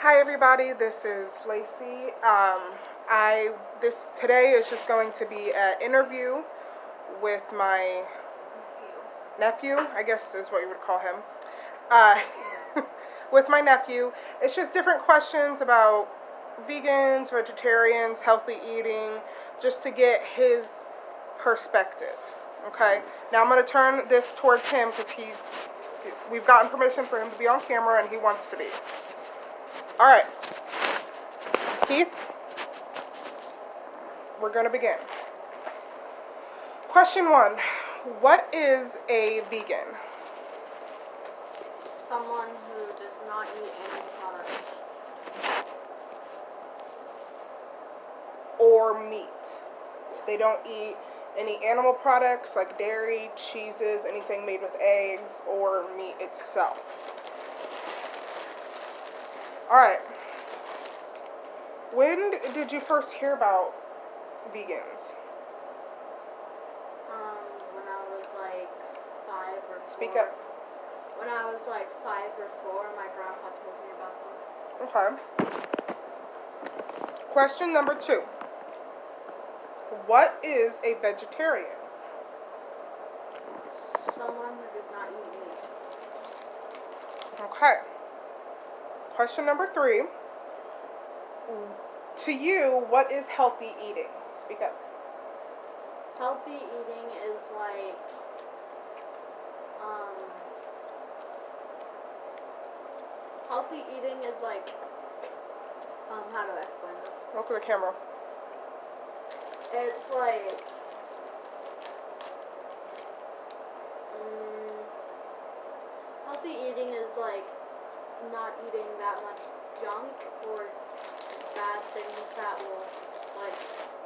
Hi everybody, this is Lacey. This today is just going to be an interview with my nephew. I guess is what you would call him. Uh, with my nephew, it's just different questions about vegans, vegetarians, healthy eating, just to get his perspective. Okay. Now I'm going to turn this towards him because we've gotten permission for him to be on camera and he wants to be. All right. Keith, we're going to begin. Question 1. What is a vegan? Someone who does not eat any products. Or meat. They don't eat any animal products like dairy, cheeses, anything made with eggs, or meat itself. Alright. When did you first hear about vegans? When I was like 5 or 4. Speak up. When I was like 5 or 4, my grandpa told me about them. Okay. Question number 2. What is a vegetarian? Someone who does not eat meat. Okay. Question number 3. To you, what is healthy eating? Speak up. Healthy eating is like, healthy eating is like, how do I explain this? Look at the camera. It's like, healthy eating is like not eating that much junk or bad things that will,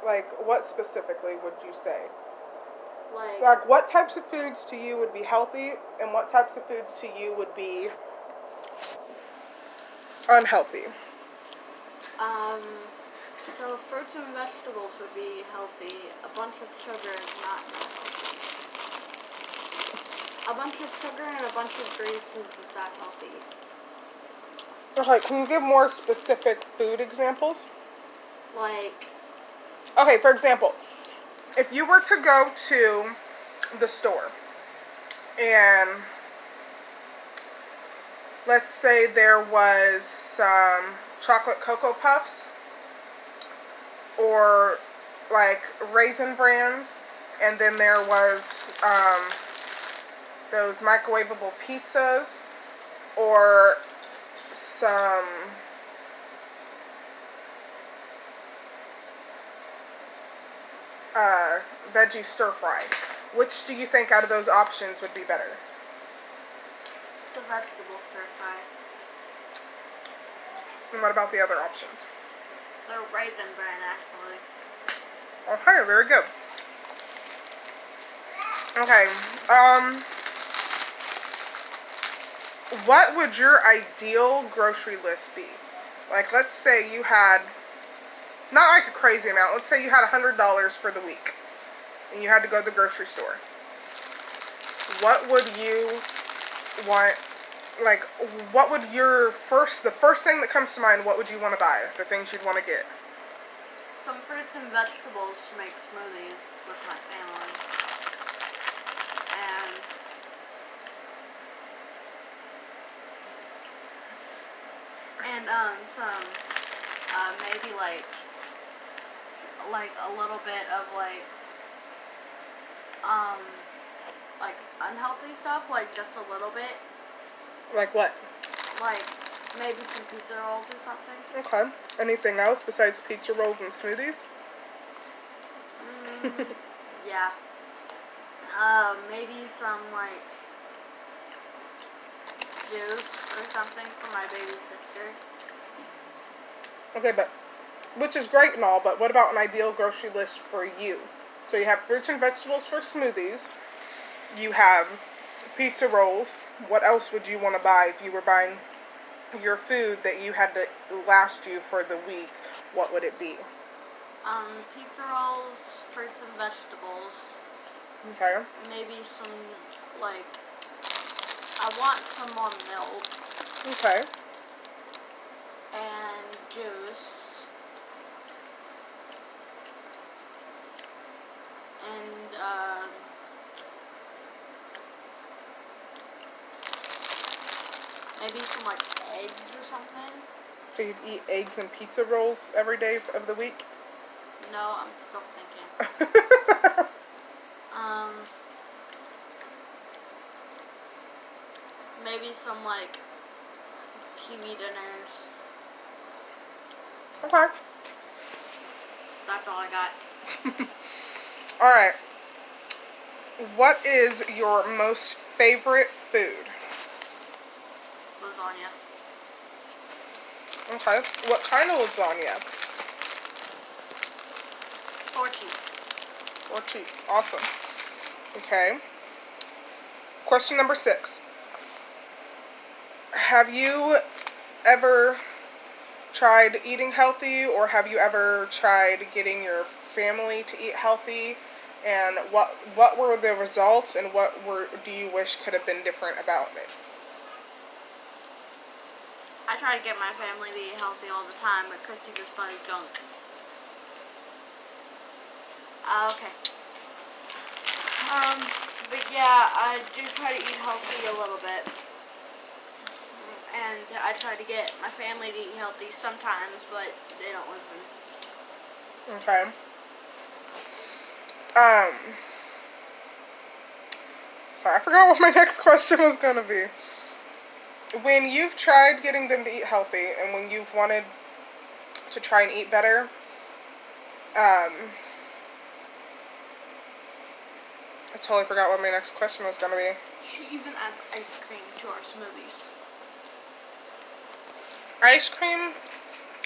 Like, what specifically would you say? like Like, what types of foods to you would be healthy, and what types of foods to you would be unhealthy? So fruits and vegetables would be healthy. A bunch of sugar is not healthy. A bunch of sugar and a bunch of grease is not healthy. Okay, can you give more specific food examples? Like, Okay, for example, if you were to go to the store and let's say there was some chocolate Cocoa Puffs or like Raisin Brands, and then there was those microwavable pizzas or some veggie stir fry. Which do you think out of those options would be better? the vegetable stir fry. And what about the other options? The Raisin Bran, actually. Okay, very good. Okay, what would your ideal grocery list be? Like, let's say you had, not like a crazy amount, let's say you had $100 for the week, and you had to go to the grocery store. What would you want, like, what would the first thing that comes to mind, what would you want to buy? The things you'd want to get? Some fruits and vegetables to make smoothies with my family. And some, maybe like a little bit of like unhealthy stuff, like just a little bit. Like what? Like maybe some pizza rolls or something. Okay. Anything else besides pizza rolls and smoothies? Yeah. Maybe some like juice or something for my baby sister. Okay, but which is great and all, but what about an ideal grocery list for you? So you have fruits and vegetables for smoothies. You have pizza rolls. What else would you want to buy if you were buying your food that you had to last you for the week? What would it be? Pizza rolls, fruits and vegetables. Okay. Maybe some, like, I want some more milk. Okay. And maybe some like eggs or something. So you'd eat eggs and pizza rolls every day of the week? No, I'm still thinking. Maybe some like TV dinners. Okay. That's all I got. Alright. What is your most favorite food? Lasagna. Okay. What kind of lasagna? Or cheese. Or cheese. Awesome. Okay. Question number 6. Have you ever tried eating healthy, or have you ever tried getting your family to eat healthy? And what were the results, and do you wish could have been different about it? I try to get my family to eat healthy all the time, but Christy just buys junk. Okay. But yeah, I do try to eat healthy a little bit. And I try to get my family to eat healthy sometimes, but they don't listen. Okay. Sorry, I forgot what my next question was going to be. When you've tried getting them to eat healthy, and when you've wanted to try and eat better, I totally forgot what my next question was going to be. She even adds ice cream to our smoothies. Ice cream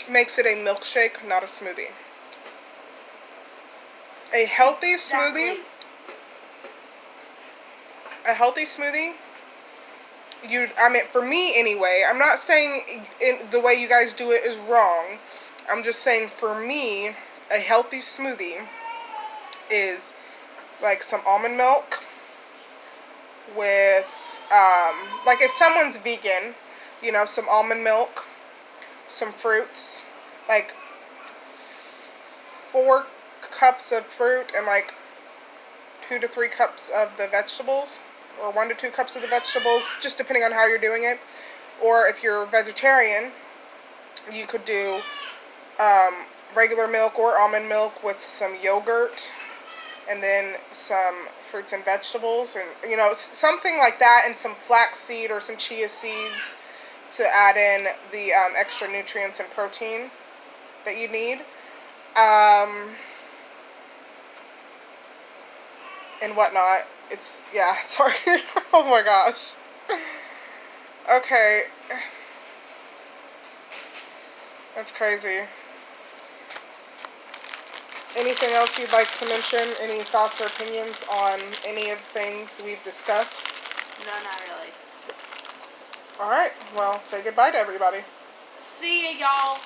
makes it a milkshake, not a smoothie. A healthy smoothie, for me anyway, I'm not saying the way you guys do it is wrong. I'm just saying for me, a healthy smoothie is like some almond milk with, like if someone's vegan, some almond milk, some fruits, like 4 cups of fruit and like 2 to 3 cups of the vegetables, or 1 to 2 cups of the vegetables, just depending on how you're doing it. Or if you're vegetarian, you could do regular milk or almond milk with some yogurt, and then some fruits and vegetables, and something like that, and some flaxseed or some chia seeds to add in the extra nutrients and protein that you need. And whatnot. Sorry. Oh my gosh. Okay. That's crazy. Anything else you'd like to mention? Any thoughts or opinions on any of the things we've discussed? No, not really. Alright, well, say goodbye to everybody. See ya, y'all.